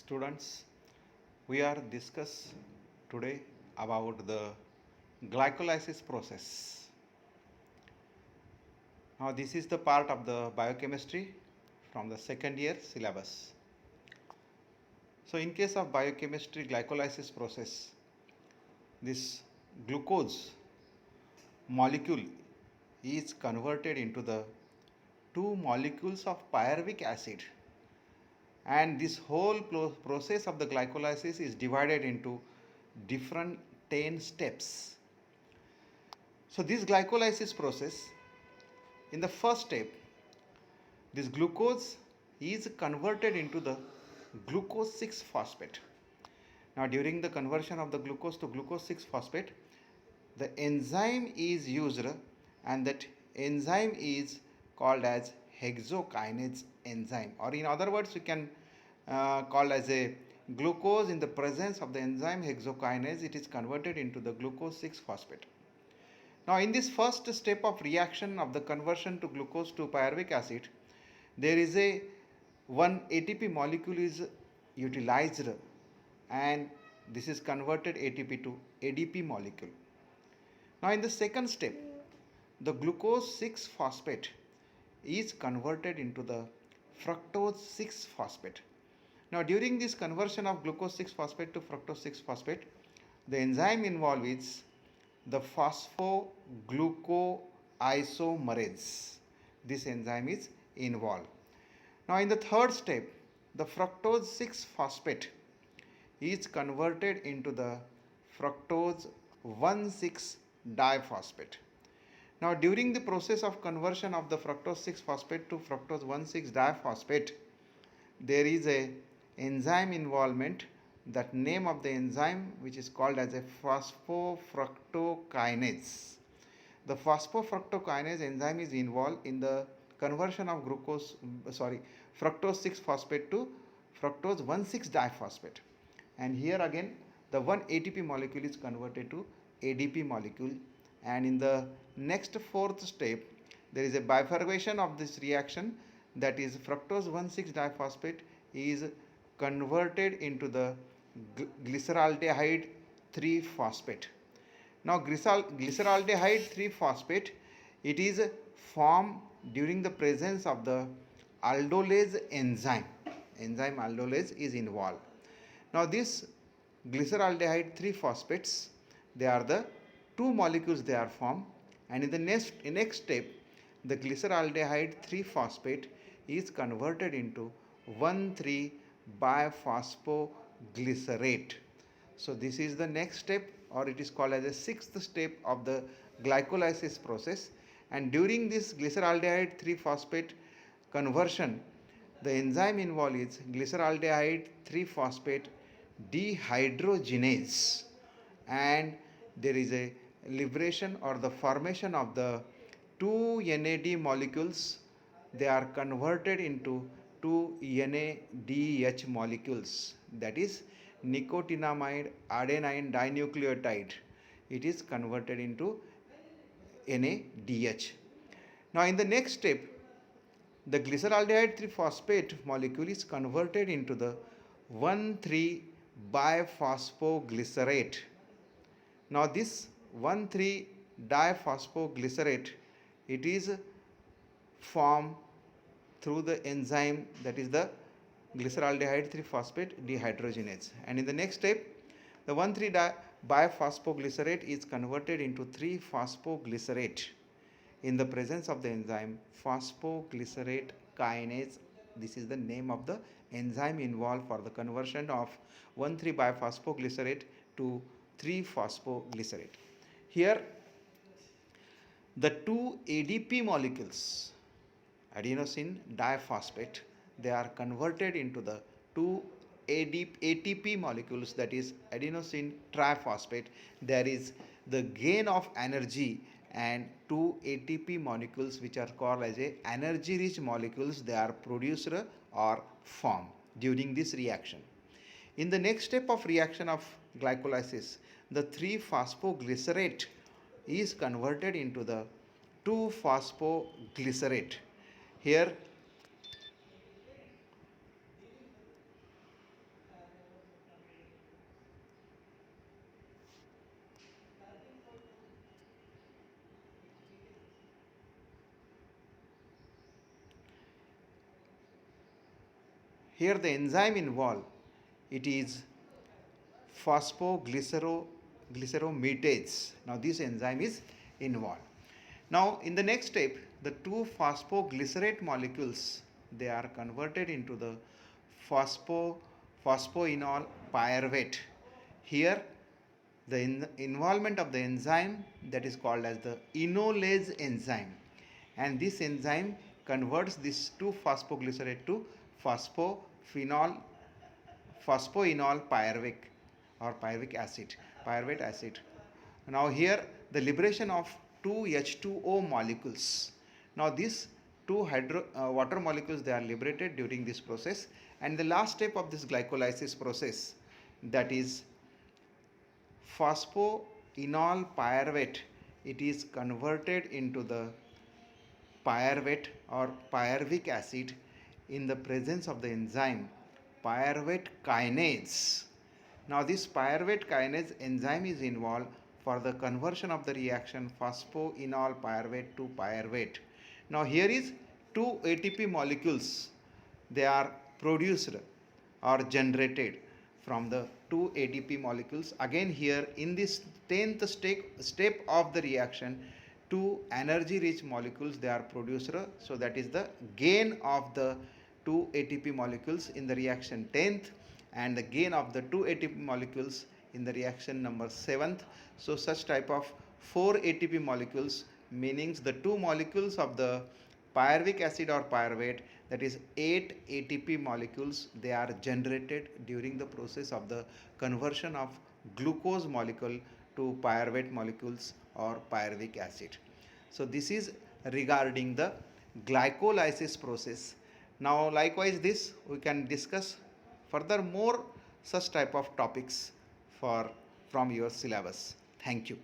Students, we are discuss today about the glycolysis process. Now this is the part of the biochemistry from the second year syllabus. So in case of biochemistry glycolysis process, this glucose molecule is converted into the two molecules of pyruvic acid, and this whole process of the glycolysis is divided into different 10 steps. So this glycolysis process, in the first step, this glucose is converted into the glucose 6 phosphate. Now during the conversion of the glucose to glucose 6 phosphate, the enzyme is used, and that enzyme is called as hexokinase enzyme, or in other words we can call as a glucose. In the presence of the enzyme hexokinase, it is converted into the glucose 6 phosphate. Now in this first step of reaction of the conversion to glucose to pyruvic acid, there is a one ATP molecule is utilized, and this is converted ATP to ADP molecule. Now in the second step, the glucose 6 phosphate is converted into the fructose 6 phosphate. Now during this conversion of glucose 6 phosphate to fructose 6 phosphate, the enzyme involved is the phosphoglucoisomerase. This enzyme is involved. Now in the third step, the fructose 6 phosphate is converted into the fructose 1,6 diphosphate. Now during the process of conversion of the fructose 6 phosphate to fructose 1,6 diphosphate, there is a enzyme involvement. That name of the enzyme, which is called as a phosphofructokinase. The phosphofructokinase enzyme is involved in the conversion of fructose 6 phosphate to fructose 1,6 diphosphate, and here again the one ATP molecule is converted to ADP molecule. And in the next fourth step, there is a bifurcation of this reaction, that is fructose 1,6 diphosphate is converted into the glyceraldehyde 3 phosphate. Now glyceraldehyde 3 phosphate, it is formed during the presence of the aldolase enzyme. Enzyme aldolase is involved. Now this glyceraldehyde 3 phosphates, they are the two molecules they are formed, and in the next step, the glyceraldehyde 3 phosphate is converted into 1,3 biphosphoglycerate. So this is the next step, or it is called as the sixth step of the glycolysis process. And during this glyceraldehyde 3 phosphate conversion, the enzyme involved is glyceraldehyde 3 phosphate dehydrogenase, and there is a liberation or the formation of the two NAD molecules. They are converted into two NADH molecules, that is nicotinamide adenine dinucleotide. It is converted into NADH. Now in the next step, the glyceraldehyde 3 phosphate molecule is converted into the 1,3 biphosphoglycerate. Now this 1,3 diphosphoglycerate, it is formed through the enzyme, that is the glyceraldehyde 3 phosphate dehydrogenase. And in the next step, the 1,3 biphosphoglycerate is converted into 3 phosphoglycerate in the presence of the enzyme phosphoglycerate kinase. This is the name of the enzyme involved for the conversion of 1,3 biphosphoglycerate to 3 phosphoglycerate. Here the two ADP molecules, adenosine diphosphate, they are converted into the two ATP molecules, that is adenosine triphosphate. There is the gain of energy, and two ATP molecules which are called as a energy rich molecules, they are produced or formed during this reaction. In the next step of reaction of glycolysis, the 3 phosphoglycerate is converted into the 2 phosphoglycerate. Here Here the enzyme involved, it is phosphoglyceromatase. Now this enzyme is involved. Now in the next step, the two phosphoglycerate molecules, they are converted into the phosphoenol pyruvate. Here the involvement of the enzyme, that is called as the enolase enzyme, and this enzyme converts these two phosphoglycerate to phosphophenol phosphoenol pyruvate acid. Now here the liberation of two H2O molecules. Now these two water molecules, they are liberated during this process, and the last step of this glycolysis process, that is phosphoenol pyruvate, it is converted into the pyruvate or pyruvic acid in the presence of the enzyme pyruvate kinase. Now this pyruvate kinase enzyme is involved for the conversion of the reaction phosphoenol pyruvate to pyruvate. Now here is two ATP molecules, they are produced or generated from the two ATP molecules. Again here in this 10th step of the reaction, two energy rich molecules, they are produced. So that is the gain of the two ATP molecules in the reaction 10th, and the gain of the two ATP molecules in the reaction number 7th. So such type of 4 ATP molecules, meanings the two molecules of the pyruvic acid or pyruvate, that is 8 ATP molecules, they are generated during the process of the conversion of glucose molecule to pyruvate molecules or pyruvic acid. So this is regarding the glycolysis process. Now likewise this we can discuss further more such type of topics from your syllabus. Thank you.